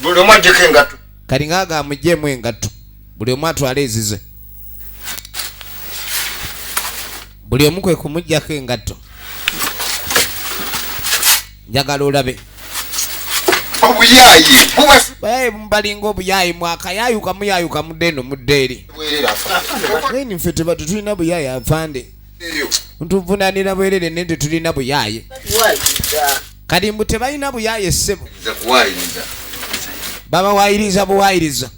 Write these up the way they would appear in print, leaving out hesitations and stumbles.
buli omu agyeko engatto kati ngaaga amugyemu engatto buli omu atwale ezize buli omu kwe kumuggyako engatto njagala olabe obuyaayi bayayi balinga obuyaayi mwakayayuka muyayuka mudde mudde eri naye ffe tetulina buyaayi afande ntuvunanira bwerere ne tetulina buyaayi kati mbu tebalina buyaayi essebo babawayiriza buwayiriza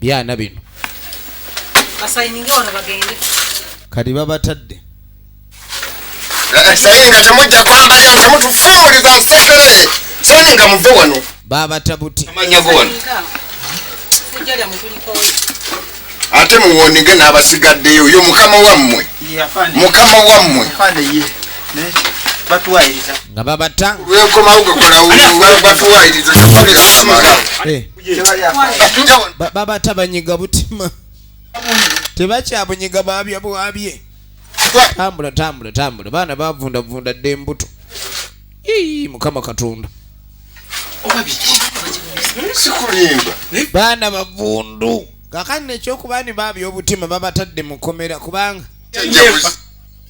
byana bino kati babatadde sayinga temujja kwambayo temutufuuliza nsegere sayinga muve wano babatabuti amanyago wano ate muwonige n'abasigaddeyo yo mukama wammwe nga babata lwekomawo gakola batuwayiriza babata banyiga butima tebakyabunyiga baabya bwabye tambula baana bavundavunda dde embuto mukama katonda baana bavundu kakani nekyokubani baabya obutima babatadde mukomera kubanga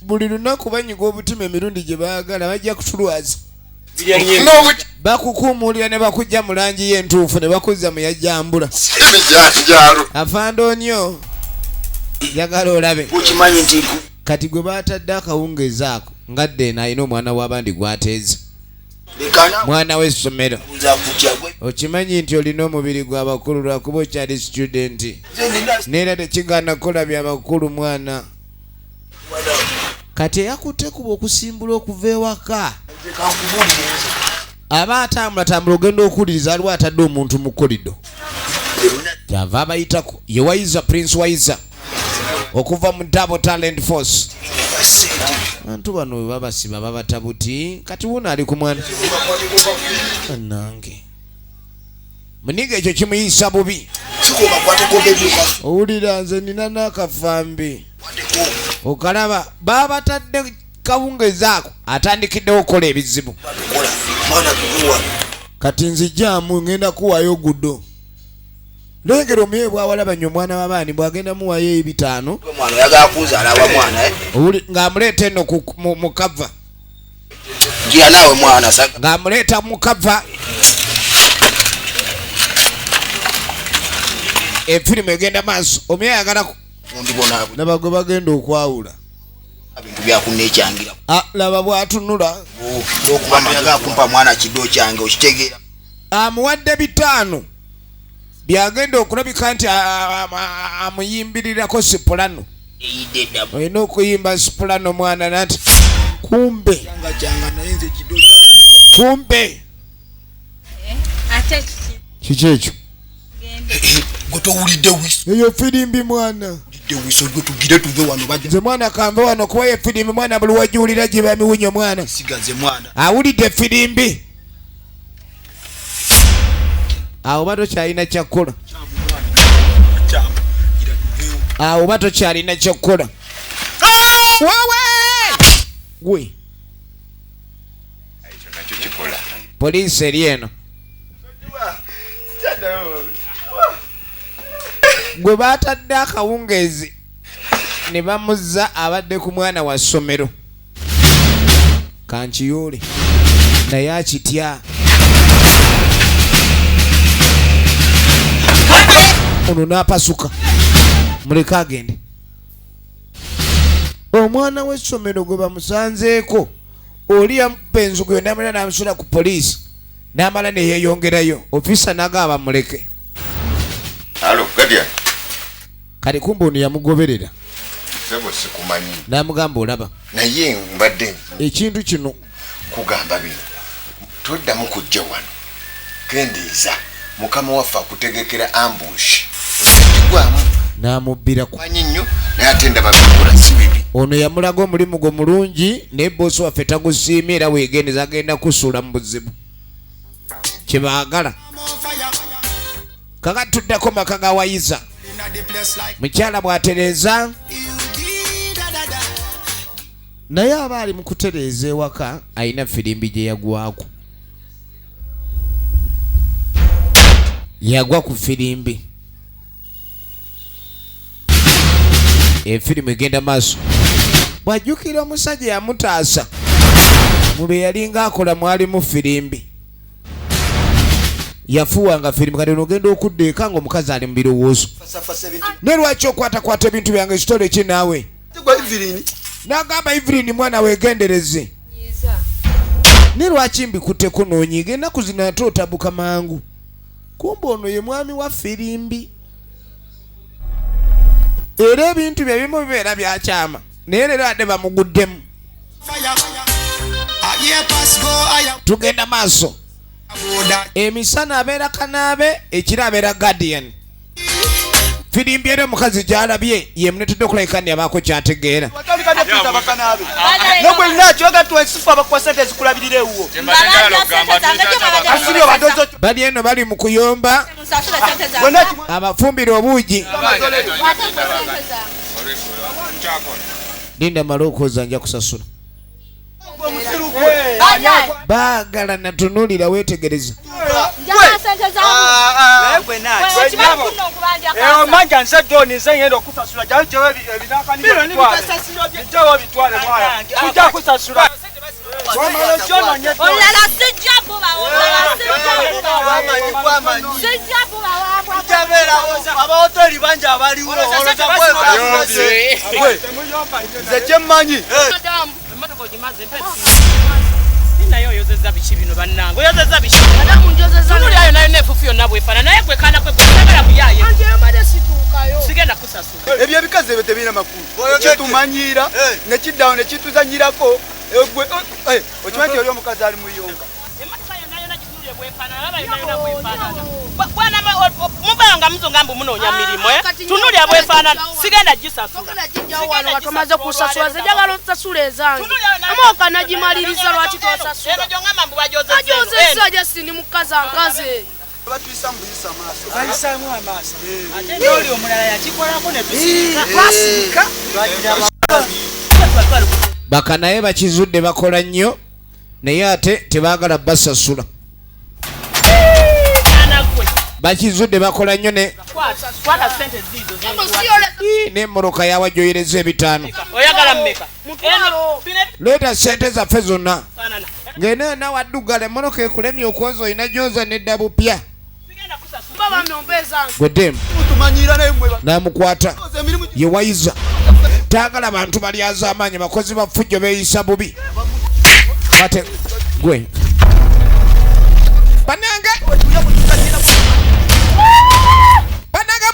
buli lunaku banyiga obutima emirundi gye baagala bajja kutulwaza bakukuumulira ne bakujja mu langi y'entuufu ne bakuzza mu yajjambula afanda onyo njagala olabe kati gwe batadde akawungeezi ako ngadde eno alina omwana w'abandi gwateeze mwana w'essomero okimanyi nti olina omubiri gw'abakulu lwakuba okyali studenti neera tekigaana kukola byabakulu mwana kati eyakutte kuba okusimbula okuva ewaka aba atambulatambula ogenda okuwuliriza aliwo atadde omuntu mu kolido kyava abayitako ye Waiza Prince Waiza okuva mu Double Talent Force bantu bano we babasiba babatabuti kati wuno ali ku mwana nange muniga ekyo kimuyisa bubi owulira nze nina n'akafambi okalaba babatadde kawungezi ako atandikiddewo okukola ebizibu kati nzijjaamu ngenda kuwayo gudo lengera omuye bwawalaba nnyo omwana w'abaani bwagenda muwayo ebitaano ng'amuleeta eno mu kava ng'amuleeta mu kava efirimu egenda maaso omuye ayagala nabagwe bagenda okwawula laba bwatunula amuwadde bitaano byagenda okulabika nti amuyimbirirako sipulano olina okuyimba sipulano mwana nati kumbe kiki ekyo eyo firimbi mwana nze mwana kambe wano kuba ye firimbi mwana buli wajuwulira gye bamiwunyo mwana awulidde firimbi awo bato kyalina kyakkola gwe poliisi eri eno gwe batadde akawungeezi ne bamuzza abadde ku mwana wa ssomero kankiyuule naye akitya ono n'apasuka muleke agende omwana w'essomero gwe bamusanzeeko oli yamukuba enzugu yonna amala n'amusula ku poliisi n'amala neyeeyongerayo ofisa n'agamba muleke kale kumbe ono yamugoberera n'amugamba olaba naye mbadde ekintu kino kugamba bino toddamu kujja wano kendeeza mukama waffe akutegekera ambush gwamu n'amubbiraku manyi nnyo naye ate ndaba bikola si bibi ono yamulaga omulimu gwe mulungi naye boosi waffe tagusiimye era weegendeza agenda kusuula mu buzibu kyebaagala kaka tuddeko maka ga Waiza mukyala bw'atereeza naye aba ali mu kutereeza ewaka alina firimbi gye yagwako yagwa ku firimbi. Efirimu egenda maaso. Bw'ajjukira omusajja yamutaasa mu bye yalinga akola mwali mu firimbi. Yafuwanga firimbi kati n'ogenda okudda eka ng'omukazi ali mu birowoozo. Ne lwaki okwatakwata ebintu byange ekitole ki naawe? N'agamba Evelyn mwana weegendereze. Ne lwaki mbikutteko n'onyiiga ennaku zino ate otabuka mangu. Kumbe ono ye mwami wa firimbi. Era ebintu bye bimu bibeera byakyama naye leero ate bamuguddemu. Tugenda maaso. Emisana abeera kanaabe, ekiro abeera guardian. Firimbi era omukazi gy'alabye ye munetudde okulabika nti abaako kyategeera. Bali eno bali mu kuyomba abafumbira obuugi. Linda malookoza nja kusasula. Baagala natunuulira weetegereza. nayo yozeza bichibino banango yozeza bichibino tunuli ayo nayo nefufu yonna bwefana naye gwe kana kwe kusagala buyaye anje yamade situkayo sigenda kusasula ebyo bikaze bete bina makulu kitumanyira ne kiddawo ne kituzanyirako gwe okimanyi oli omukazi ali muyonga ematoka yonna yonna gitunuli bwefana aba yonna yonna bwefana bwana mubanga muzongambu munonya milimo tunuli abwefana sigenda gisasula wano watomaze kusasula zejagala otasula ezange amoka nagimaliriza lwaki tosasula eno jongamba mbu bajozeza ajozesa jasini mukazi ankaze batuyisa mbuyisa maaso ayisamu amaaso ate n'oli omulala yakikolako ne tusika Baka naye bakizudde bakola nnyo naye ate tebaagala basasula. Bakizudde bakola nnyo ne n'emmoloka yawa gyoyereza ebitaano. oyagala mmeka Leeta ssente zaffe zonna. Ng'eneena waddugala emmoloka ekulemye okwoza olina gy'oza n'edda bupya. Gweddemu n'amukwata ye wayiza. Taagala bantu balyaza amaanyi bakozi ba ffujjo beeyisa bubi. Ate gwe banange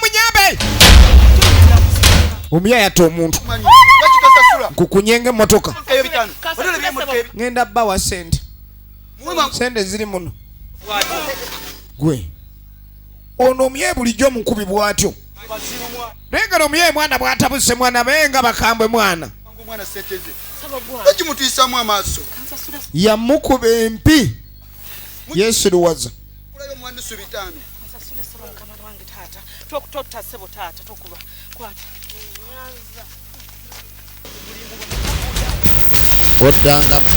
munyambe omuyaya ate omuntu nkukunyenge emmotoka ngenda bbawa sente ziri muno. Gwe ono omuyaye bulijjo mukubi bw'atyo. Nengera omuyaye mwana bw'atabuse mwana benga bakambwe mwana ekimutiisamu amaaso yamukuba empi yeesiruwaza. Oddangamu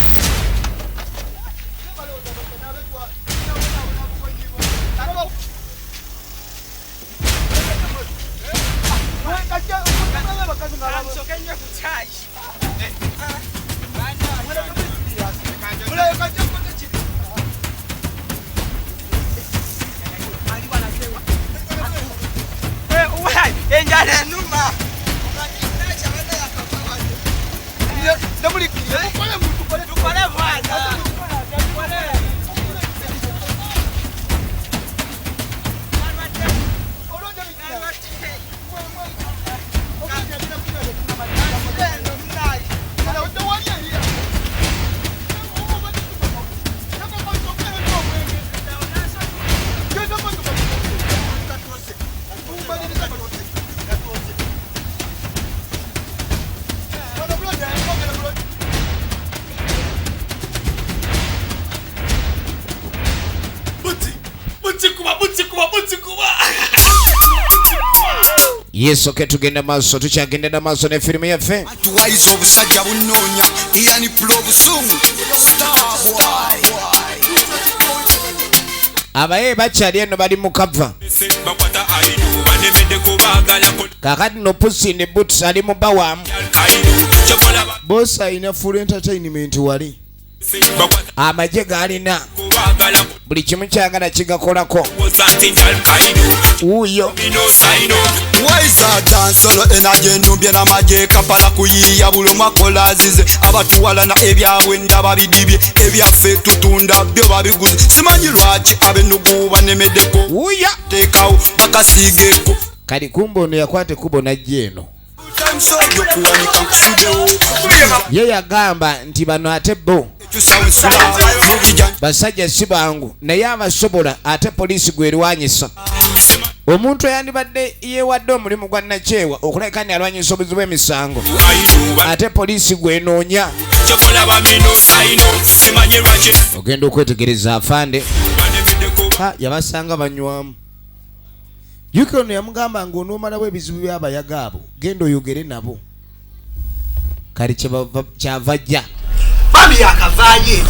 Yesu ke tugenda maaso tukyagenda maaso ne firimu yaffe. Atuwaiza obusajja bunnoonya Ian Pro busungu Starboy abaye bakyali eno bali mu kava kakati no Pussy ne Boots ali mu bawaamu bosi alina full entertainment wali amagye galina buli kimu kyagala kigakolako uyo Waiza dansolo enaje ndumbye na maje kapala kuyiya buluma kolazize abatuwala na ebyabwe ndaba bidibye ebyaffe tutunda byo babiguze simanyi lwaki abenugu banemedeko uya tekawo bakasigeko kali kumbo ono yakwate kubo najje eno ye yagamba nti bano ate bo basajja si bangu naye abasobola ate poliisi gwerwanyisa omuntu eyandibadde yeewadde omulimu gwa nakyewa okulabika ni alwanyisa obuzibu bw'emisango ate poliisi gwenoonya ogenda okwetegereza afande yabasanga banywamu yuki ono yamugamba ng'onoomalawo ebizibu by'abayaga abo genda oyogere nabo kali kyava jja bambi yakavaayo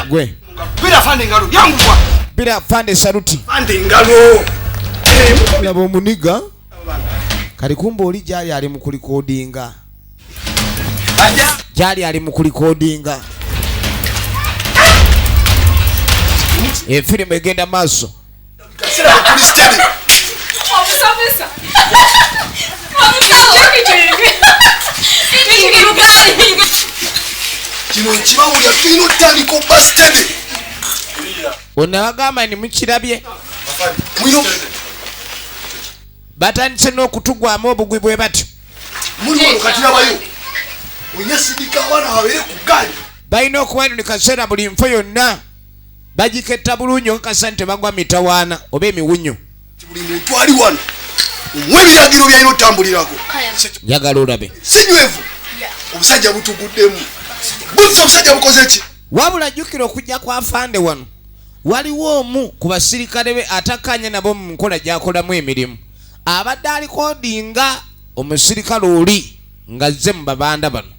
gwe bira fande ngalo yanguwa bira fande saluti fande ngalo laba omuniga kali kumba oli gyali ali mu kulikodinga gyali ali mu kulikodinga efirimu egenda maaso kino nkibawulira tulina otandika obasitede onabagamba ni mukirabye batandise n'okutugwamu obugwi bwe batyo muli wano katirabayo onyasidika abaana babeere ku gaali balina okuba eno ni kaseera buli nfo yonna bagiketta bulungi okakasa nti bagwa mitawaana oba emiwunyo buli muntu ali wano omuwa ebiragiro byalina otambulirako njagala olabe sinywevu obusajja butuguddemu buzi obusajja bukoze ki wabula jjukira okujja kwa fande wano waliwo omu ku basirikale be atakanye nabo mu nkola gy'akolamu emirimu abadde alikodinga omusirikale oli ng'azze mu babanda bano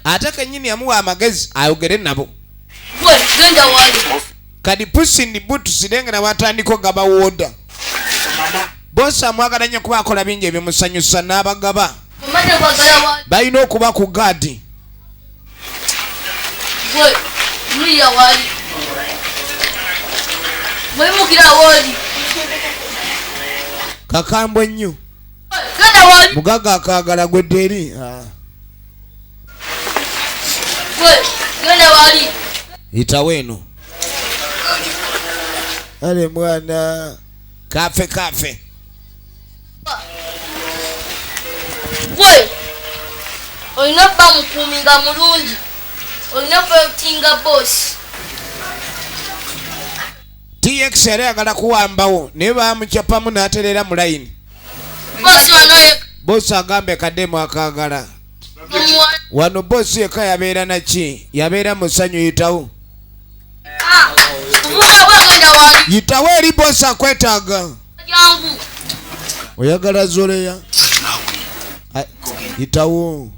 ate kennyini yamuwa amagezi ayogere nabo kadi Pussy ne Boots sirengera watandika gabawooda bosi amwagala nnyo kuba akola bingi ebimusanyusa n'abagaba balina okuba ku gaadi kakambwe nnyo mugaga akaagala gwedde eri yitawo eno ale mwana kafe kafe gwe olina kuba mukuuminga mulungi olina kwetinga bosi TX yali ayagala kuwambawo naye bamucapamu n'aterera mu layini bosi wanoye bosi agambe kaddemu akaagala wano bosi yeka yabeera naki yabeera musanyu yitawo yitawo eri bosi akwetaaga oyagala zoleya yitawo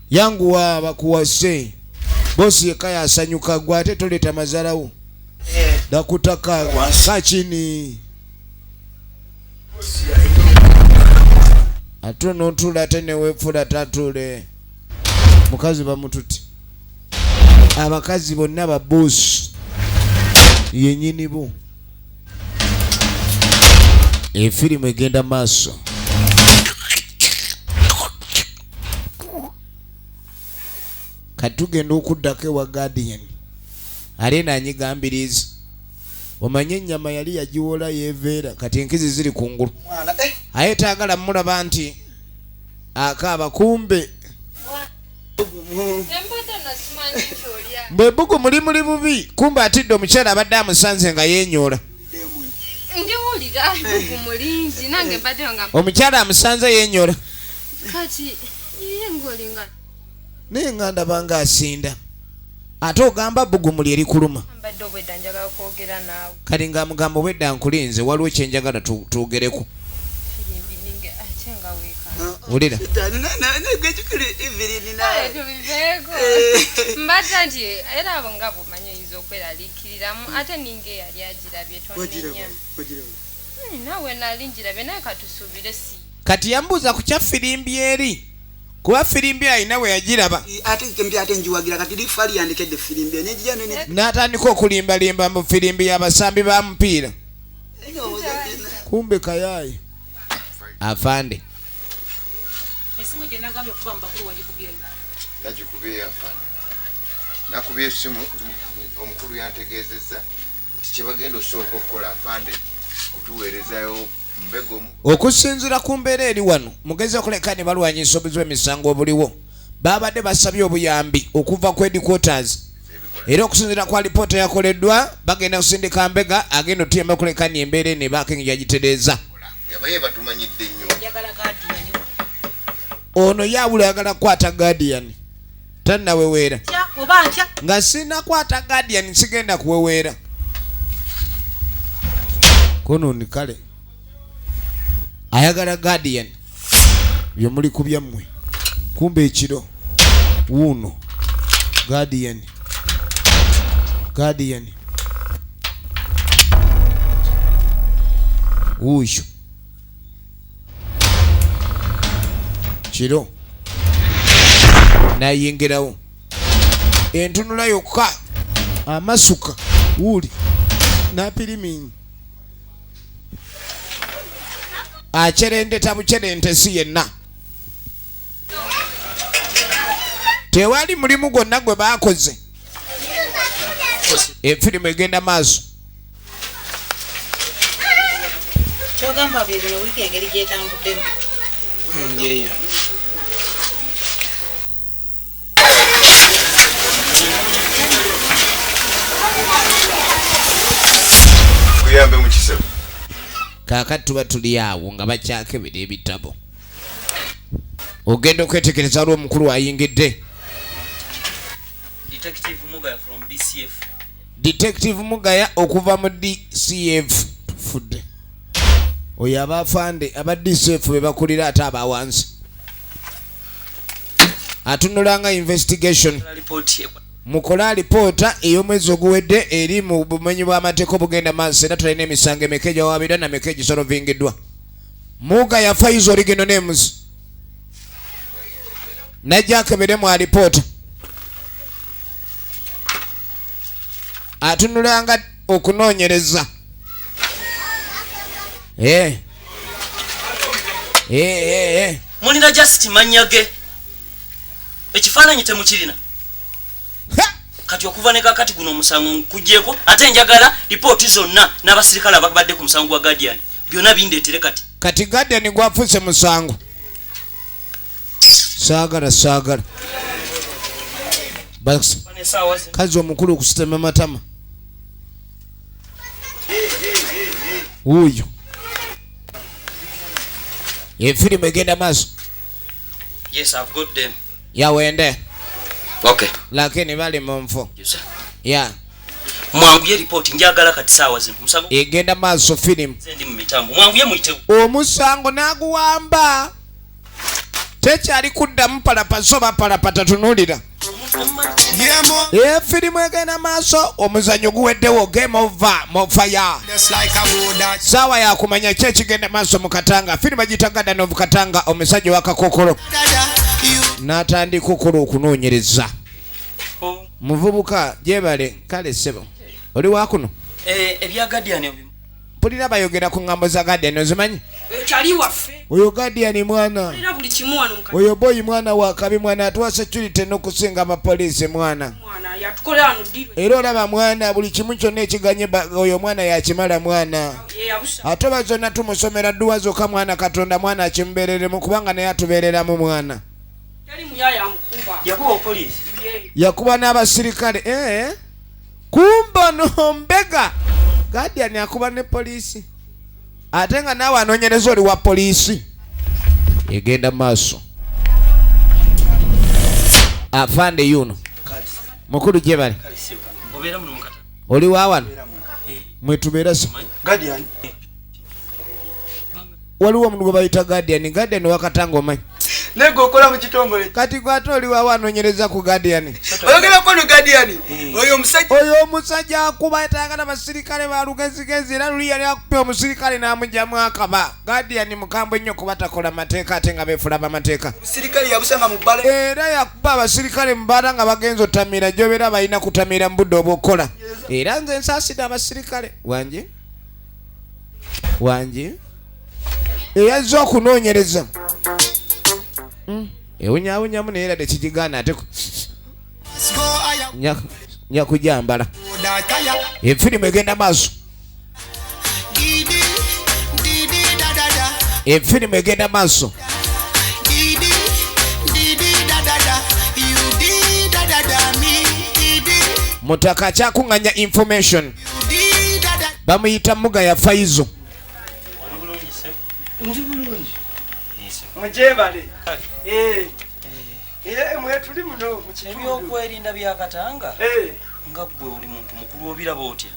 yanguwa bakuwase bosi yeka yasanyuka gwe ate toleeta mazalawo dakutaka kachini ate nontula ate newefula tatule mukazi bamututi abakazi bonna babosi yenyini bo efirimu egenda maaso katugenda okuddako ewa Guardian ale nanyigambiriza omanye ennyama yali yagiwola yeveera kati enkizi ziri kungulu aye taagala mulaba nti akaaba kumbe bwe bugu muli bubi kumbe atidde omukyala abadde amusanze nga yenyoola ndiwulira bugu mulingi nange mbadde nga omukyala amusanze yenyoola kati iye ngolinga naye nga ndaba nga asinda ate ogamba bugumu lyeri kuluma mbadde obwedda njagala kwogera naawe kati nga mugamba obwedda nkulinze waliwo kyenjagala twogereko firimbi ninge ate nga weekana wulira tubiveeko mbadde nti era abo nga bwomanya oyinza kweraliikiriramu ate ninga eyali agirabye tonenya nawe nali njirabye naye katusuubire si kati yambuuza ku kya firimbi eri kuba firimbi alina we yagiraba ate njiwagira kati lifaali yandekedde firimbi n'atandika okulimbalimba mu firimbi y'abasambi ba mupiira kumbe kayaye afande esimu gye nagambye okuba mu bakulu wagikubyeyo nagikubyeyo afande nakubye esimu omukulu yantegeezezza nti kyebagenda osooka okukola afande okutuweerezayo mbego okusinziira ku mbeera eri wano mugezi okuleka ne balwanyisa obuzi bw'emisango obuliwo babadde basabye obuyambi okuva ku headquarters era okusinziira ku alipoota yakoleddwa bagenda kusindika mbega agenda otuyamba okulekani embeera eno ebakengi yagitereeza yabaye batumanyidde nnyo ono yabula yagala kukwata guardian tannaweweera nga sinakwata guardian sigenda kuweweera kononi kale ayagala guardian byemuli ku byammwe kumbe ekiro wuuno guardian wuuyo kiro nayingirawo entunula yokka amasuka wuuli napiriminyi akyerendeta bukyerentesi yenna tewali mulimu gwonna gwe baakoze efirimu egenda maaso kyogamba bino wiiki engeri gyetambuddemu ngeyo kuyambe mu kisebo kaakati tuba tuli awo nga bakyakebera ebitabo ogenda okwetekereza lw'omukulu ayingidde Detective Mugaya okuva mu DCF tufudde oyo abafande aba DCF be bakulira ate abawansi atunulanga investigation mukola alipoota ey'omwezi oguwedde eri mu bumenyi bw'amateeka obugenda maaso era tulina emisango emeka egyawabirwa nameka egisolovingiddwa Mugaya Faizo original names najja akebere mu alipoota atunulanga okunoonyereza mulina just manyage ekifaananyi temukirina kati okuva ne kakati guno omusango nkuggyeko ate njagala lipooti zonna n'abasirikale ababadde ku musango gwa Guardian byonna bindeetere kati Guardian gwafuse musango saagala kazi omukulu okusitema matama wuuyo efirimu egenda maaso yes I've got them yawende okay lakini bali mu nfo mwanguye report njagala kati saawa zino musango egenda maaso firimu ndi mu mitambo mwanguye muyitewo omusango naguwamba tekyali kuddamu palapasoba palapata tunulira efirimu egenda maaso omuzanyo guweddewo game over mofire saawa yakumanya ki ekigenda maaso mu Katanga firimu agiyita Garden of Katanga omusajja wakakokolo n'atandika okukola okunoonyereza muvubuka gyebale kale ssebo oli wakuno ebya Guardian ebimu mpulira bayogera ku ngambo za Guardian ozimanyi kyali waffe oyo Guardian mwana era buli kimu wano mukati oyo boyi mwana wa kabi mwana atuwa security n'okusinga abapoliisi mwana yatukola wano ddirwe era olaba mwana buli kimu kyonna ekiganye oyo mwana yakimala mwana ate oba zonna tumusomera dduwa zokka mwana Katonda mwana akimubeereremu kubanga naye atubeereramu mwana yakuba n'abasirikale kumba nombega Guardian akuba ne poliisi ate nga naawe anoonyereza oli wa poliisi egenda maaso afande yuno mukulu gyebale oli waawano mwetubeera si waliwo omuntu gwe bayita Guardian wa Katanga omanyi nego okola mu kitongole kati gwate oli wawo anoonyereza ku Guardian. oyogerako no Guardian oyo omusajja akuba etagala basirikale ba lugezigezi era luli yali akupye omusirikale n'amugyamu akaba. Guardian mukambwe nnyo kuba takola mateeka ate nga beefula bamateeka. omusirikale yabusanga mu bbala era yakuba abasirikale mu bbaala nga bagenza otamira gy'obeera balina kutamira mu budde obw'okukola. Era nze nsaasira abasirikale wangi eyazza okunoonyereza ewunyaawunyamu naye era tekigigaana ate nyakujambala efirimu egenda maaso mutaka akyakuŋŋanya information bamuyita muga ya Faizo. mujebale mwe tuli muno mu kitundu ebyokwerinda bya Katanga nga gwe oli muntu mukulu obiraba otya?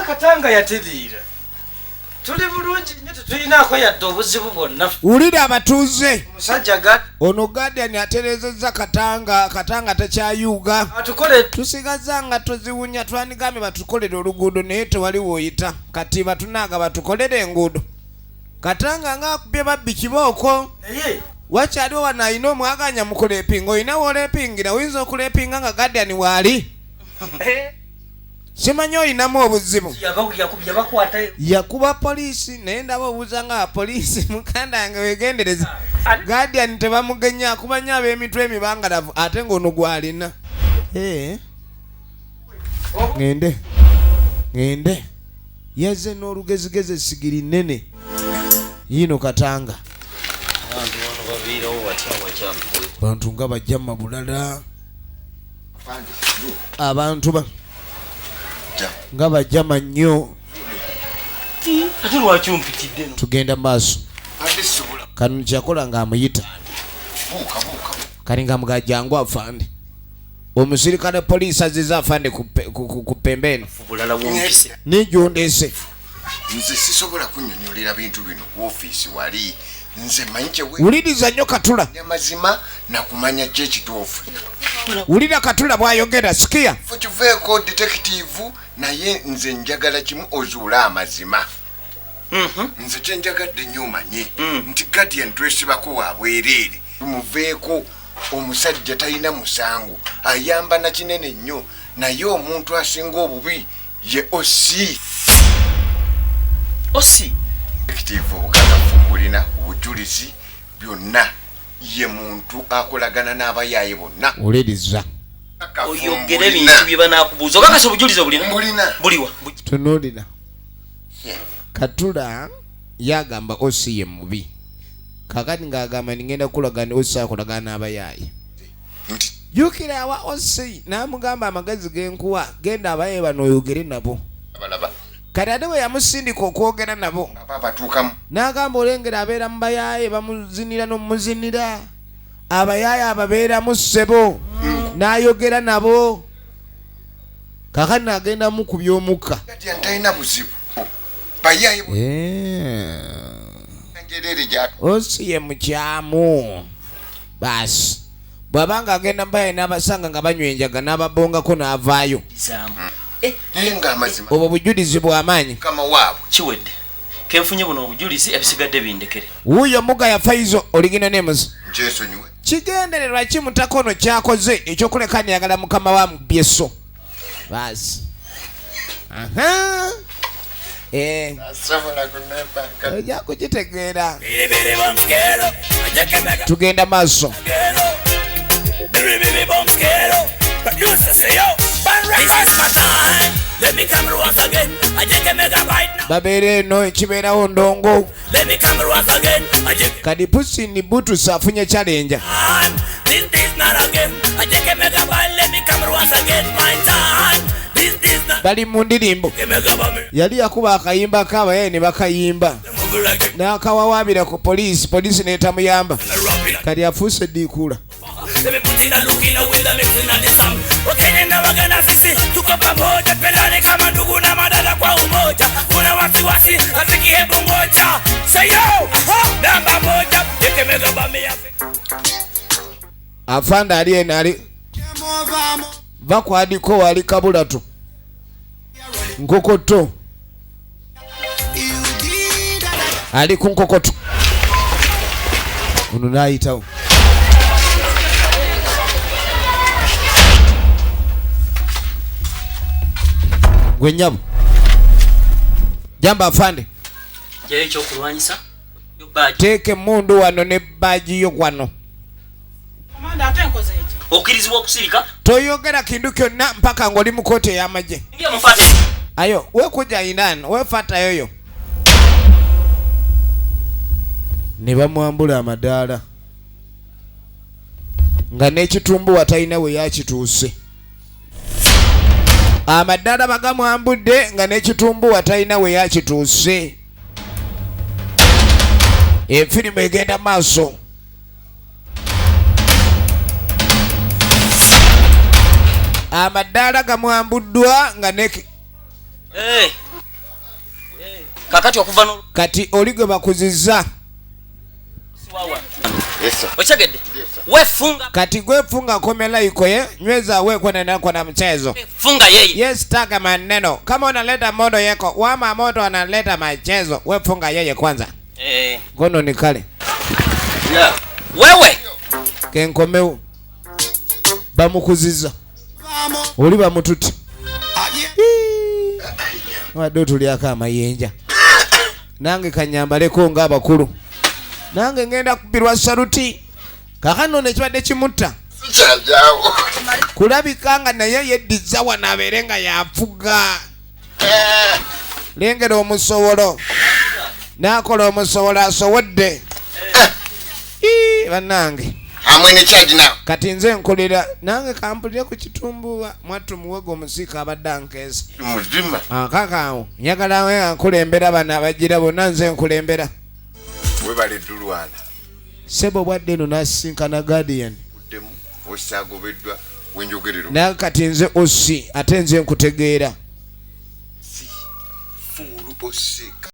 Katanga yateriira tuli bulungi nnyo tetulinaako yadde obuzibu bwonna. Wulira abatuuze musajja ono Guardian atereezezza Katanga takyayuuga. Tusigaza nga toziwunya twanigambe batukolere oluguudo naye tewali wooyita kati batunaaga batukolere enguudo. Katanga nga akubye babbi kibooko wakyaliwo wano alina omwaganya mu kuleepinga. Olina wooleepingira oyinza okuleepinga nga Guardian waali simanyi olinamu obuzibu. Yakuba poliisi naye ndaba obuuza nga poliisi mukanda yange wegendereza. Guardian tebamugenya akuba nnyo ab'emitwe emibangalavu ate ng'ono gwalina. Ngende yazze n'olugezigezi essigiri nnene yino Katanga. Bantu nga bajja mabulala abantu nga bajama nnyo. Ate lwaki ompitidde no? Tugenda maaso. Kano kyakola ng'amuyita kali ng'amugajjangu afande. Omusirikale poliisi azizza afande ku pembeni nijondese. Nze sisobola kunnyonnyolera bintu bino ku ofiisi wali. Nze manyi wuliriza nnyo Katula mazima nakumanya kye kituufu. Wulira Katula bw'ayogera sikia. Fukiveeko detective naye nze njagala kimu ozuule amazima. Nze kye njagadde nnyo omanye nti Guardian twesibako wa bwereere. Tumuveeko omusajja talina musango ayamba na kinene nnyo naye omuntu asinga obubi ye Osi detective obukakafu bulina obujulizi byonna ye muntu akolagana n'abayaaye bonna. Wuliriza oyogera ebintu bye banaakubuuza okakasa obujulizi obulina buliwa tunuulira. Katula yagamba Osi ye mubi kakati ng'agamba ningenda kulagana Osi akolagana n'abayaaye. Jukira awa Osi n'amugamba amagezi g'enkuwa genda abayaaye bano oyogere nabo. Kati ate bwe yamusindika okwogera nabo n'agamba olengera abeera mu bayaaye bamuzinira n'omuzinira abayaaye ababeeramu ssebo n'ayogera nabo kakati n'agenda mukubya omukka. Talina buzibu Osi ye mukyamu baasi bw'abanga agenda mu bayaaye n'abasanga nga banywa enjaga n'ababongako n'avaayo. Obwo bujulizi bw'amaanyi kiwedde kenfunye buno obujulizi ebisigadde bindekere. Wuuyo muga ya Faizo original names kigendererwa kimutakono kyakoze ekyokuleka neyagala mukama wa mubyeso baasi. Ojja kukitegeera. Tugenda maaso. Babeere eno ekibeerawo ndongo kadi Pusi ni Butusi afunye challenge. Bali mu ndirimbo yali yakuba akayimba k'abayaaye ne bakayimba n'akawawaabira ku poliisi n'etamuyamba kadi afuuse ddiikuula. Wakenya wagana sisi tuko pamoja, pendane kama ndugu na madada kwa umoja. Una wasiwasi rafiki, hebu ngoja. Say yo, namba moja, Jeke Mega Bami. afanda ali enali vakwadiko wali kabulatu nkokoto ali ku nkokoto ono nayitawo gwe nyabu jamba afande ekyokulwanyisa teeka emundu wano ne baaji yo wano okkirizibwa okusirika toyogera kindu kyonna mpaka ng'oli mu kooti ey'amagye ayo wekuja indani wefata yoyo ne bamwambula amadaala nga n'ekitumbuwa talina we yakituuse amadaala bagamwambudde nga n'ekitumbuwa talina we yakituuse efirimu egenda maaso amadaala gamwambuddwa nga neki kakati okuva no kati oli gwe bakuzizza okyegedde wefunga kati gwefunga komelayiko ye nyweza wekwenenako na mchezo funga yeye yes taka maneno kama unaleta moto yeko wama moto analeta machezo wefunga yeye kwanza gono ni kale wewe kenkomeu bamukuziza oli bamututi wadde otulyako amayenja nange kanyambaleko nga abakulu nange ngenda kubirwa saluti kakano nekibadde kimutta kulabika nga naye yeddiza wano abeere nga yafuga lengera omusowolo nakola omusowolo asowodde bannange amwene charge now kati nze nkolera nange kampulire ku kitumbuwa mwattu muwego omusiika abadde ankeesa muzima kakaawo njagala we ankulembera bano abagira bonna nze nkulembera webale ddulwana sebo bwadde eno nasisinkana guardian uddemu osaagobeddwa wenjogerero naye kati nze osi ate nze nkutegeera fuulu osika